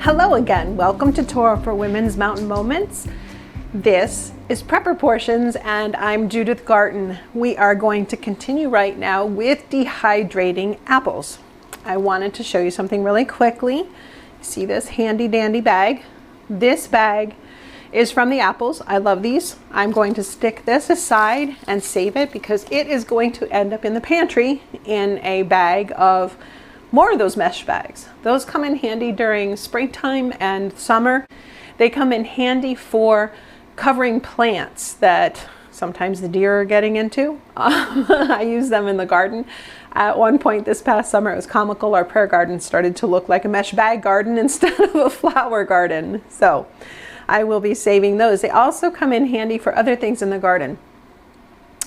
Hello again, welcome to Torah for Women's Mountain Moments. This is Prepper Portions and I'm Judith Garten. We are going to continue right now with dehydrating apples. I wanted to show you something really quickly. See this handy dandy bag? This bag is from the apples. I love these. I'm going to stick this aside and save it because it is going to end up in the pantry in a bag of more of those mesh bags. Those come in handy during springtime and summer. They come in handy for covering plants that sometimes the deer are getting into. I use them in the garden. At one point this past summer, it was comical. Our prayer garden started to look like a mesh bag garden instead of a flower garden. So I will be saving those. They also come in handy for other things in the garden.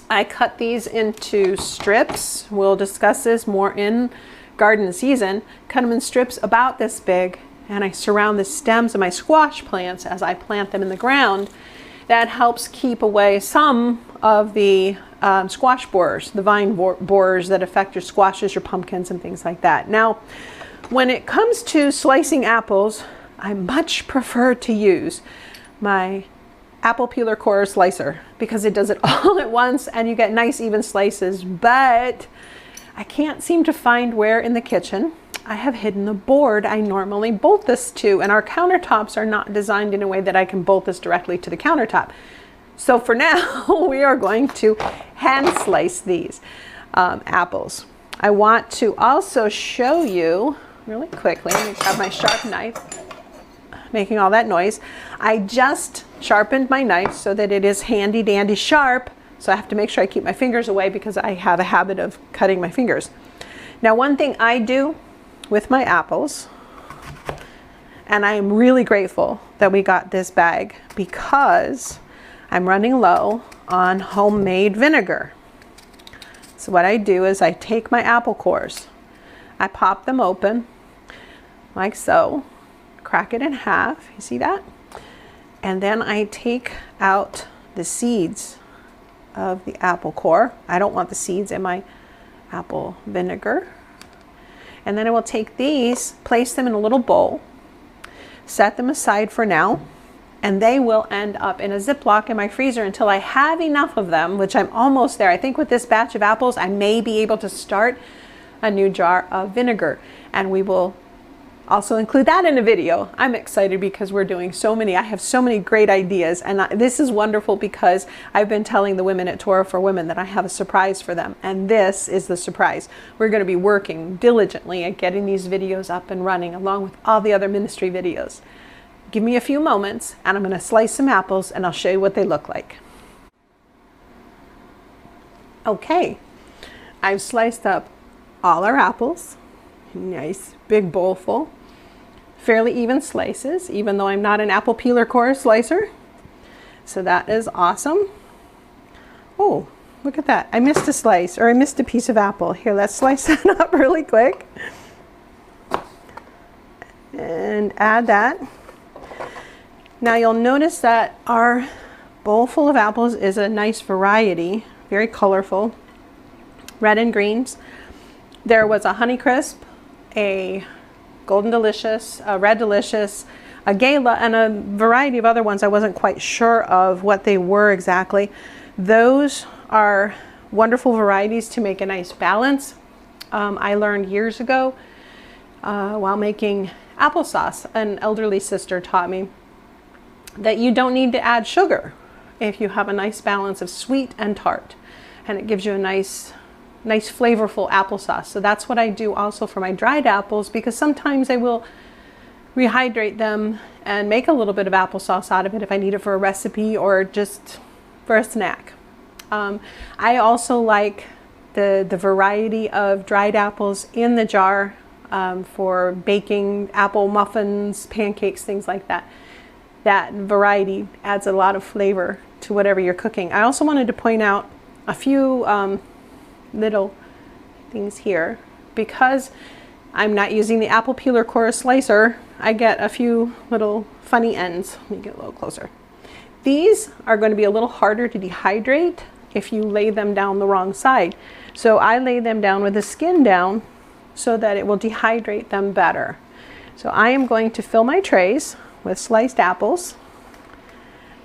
I cut these into strips. We'll discuss this more in garden season. Cut them in strips about this big, and I surround the stems of my squash plants as I plant them in the ground. That helps keep away some of the squash borers, the vine borers that affect your squashes, your pumpkins, and things like that. Now, when it comes to slicing apples, I much prefer to use my apple peeler core slicer because it does it all at once and you get nice even slices. But I can't seem to find where in the kitchen I have hidden the board I normally bolt this to, and our countertops are not designed in a way that I can bolt this directly to the countertop. So for now, we are going to hand slice these apples. I want to also show you really quickly, let me grab my sharp knife, making all that noise. I just sharpened my knife so that it is handy dandy sharp. So I have to make sure I keep my fingers away because I have a habit of cutting my fingers. Now, one thing I do with my apples, and I am really grateful that we got this bag because I'm running low on homemade vinegar. So what I do is I take my apple cores, I pop them open like so, crack it in half, you see that? And then I take out the seeds of the apple core. I don't want the seeds in my apple vinegar. And then I will take these, place them in a little bowl, set them aside for now, and they will end up in a Ziploc in my freezer until I have enough of them, which I'm almost there. I think with this batch of apples, I may be able to start a new jar of vinegar, and we will also include that in a video. I'm excited because we're doing so many. I have so many great ideas, and this is wonderful because I've been telling the women at Torah for Women that I have a surprise for them, and this is the surprise. We're going to be working diligently at getting these videos up and running along with all the other ministry videos. Give me a few moments and I'm going to slice some apples and I'll show you what they look like. Okay, I've sliced up all our apples. Nice big bowl full, fairly even slices, even though I'm not an apple peeler core slicer. So that is awesome. Oh, look at that. I missed a slice, or I missed a piece of apple. Here, let's slice that up really quick and add that. Now you'll notice that our bowl full of apples is a nice variety, very colorful, red and greens. There was a Honeycrisp, a Golden Delicious, a Red Delicious, a Gala, and a variety of other ones I wasn't quite sure of what they were exactly. Those are wonderful varieties to make a nice balance. I learned years ago while making applesauce, an elderly sister taught me that you don't need to add sugar if you have a nice balance of sweet and tart, and it gives you a nice flavorful applesauce. So that's what I do also for my dried apples, because sometimes I will rehydrate them and make a little bit of applesauce out of it if I need it for a recipe or just for a snack. I also like the variety of dried apples in the jar for baking apple muffins, pancakes, things like that. That variety adds a lot of flavor to whatever you're cooking. I also wanted to point out a few little things here. Because I'm not using the apple peeler core slicer, I get a few little funny ends. Let me get a little closer. These are going to be a little harder to dehydrate if you lay them down the wrong side. So I lay them down with the skin down so that it will dehydrate them better. So I am going to fill my trays with sliced apples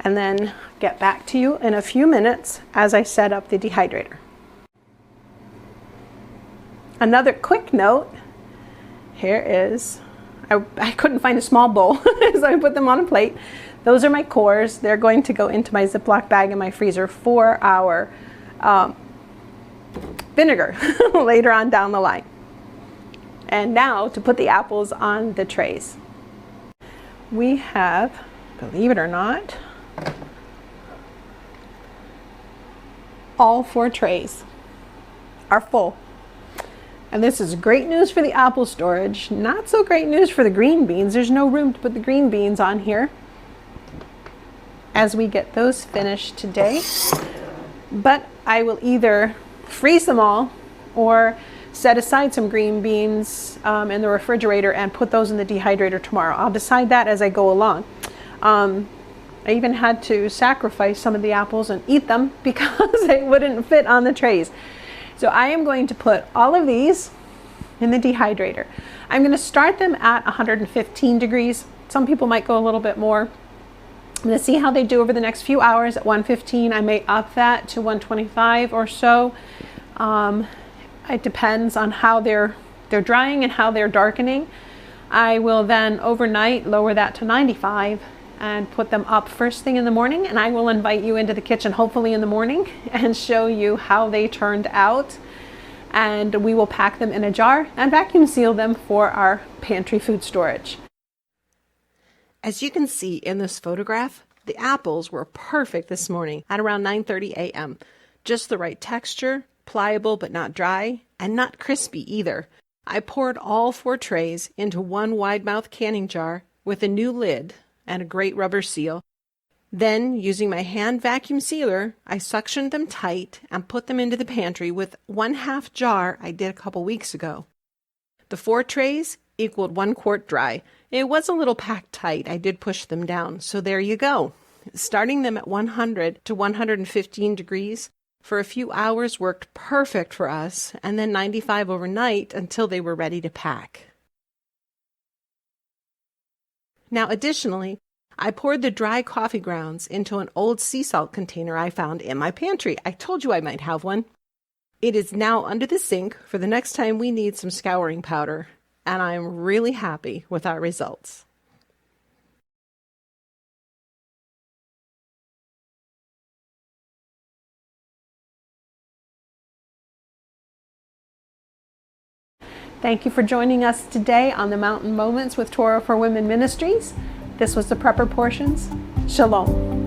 and then get back to you in a few minutes as I set up the dehydrator. Another quick note, here is, I couldn't find a small bowl, so I put them on a plate. Those are my cores. They're going to go into my Ziploc bag in my freezer for our vinegar later on down the line. And now to put the apples on the trays. We have, believe it or not, all 4 trays are full. And this is great news for the apple storage, not so great news for the green beans. There's no room to put the green beans on here as we get those finished today. But I will either freeze them all or set aside some green beans in the refrigerator and put those in the dehydrator tomorrow. I'll decide that as I go along. I even had to sacrifice some of the apples and eat them because they wouldn't fit on the trays. So I am going to put all of these in the dehydrator. I'm going to start them at 115 degrees. Some people might go a little bit more. I'm going to see how they do over the next few hours at 115. I may up that to 125 or so. It depends on how they're drying and how they're darkening. I will then overnight lower that to 95 and put them up first thing in the morning, and I will invite you into the kitchen hopefully in the morning and show you how they turned out. And we will pack them in a jar and vacuum seal them for our pantry food storage. As you can see in this photograph, the apples were perfect this morning at around 9:30 a.m. Just the right texture, pliable but not dry, and not crispy either. I poured all 4 trays into one wide-mouth canning jar with a new lid and a great rubber seal. Then, using my hand vacuum sealer, I suctioned them tight and put them into the pantry with 1/2 jar I did a couple weeks ago. The 4 trays equaled 1 quart dry. It was a little packed tight. I did push them down, so there you go. Starting them at 100 to 115 degrees for a few hours worked perfect for us, and then 95 overnight until they were ready to pack. Now, additionally, I poured the dry coffee grounds into an old sea salt container I found in my pantry. I told you I might have one. It is now under the sink for the next time we need some scouring powder, and I'm really happy with our results. Thank you for joining us today on the Mountain Moments with Torah for Women Ministries. This was the Prepper Portions. Shalom.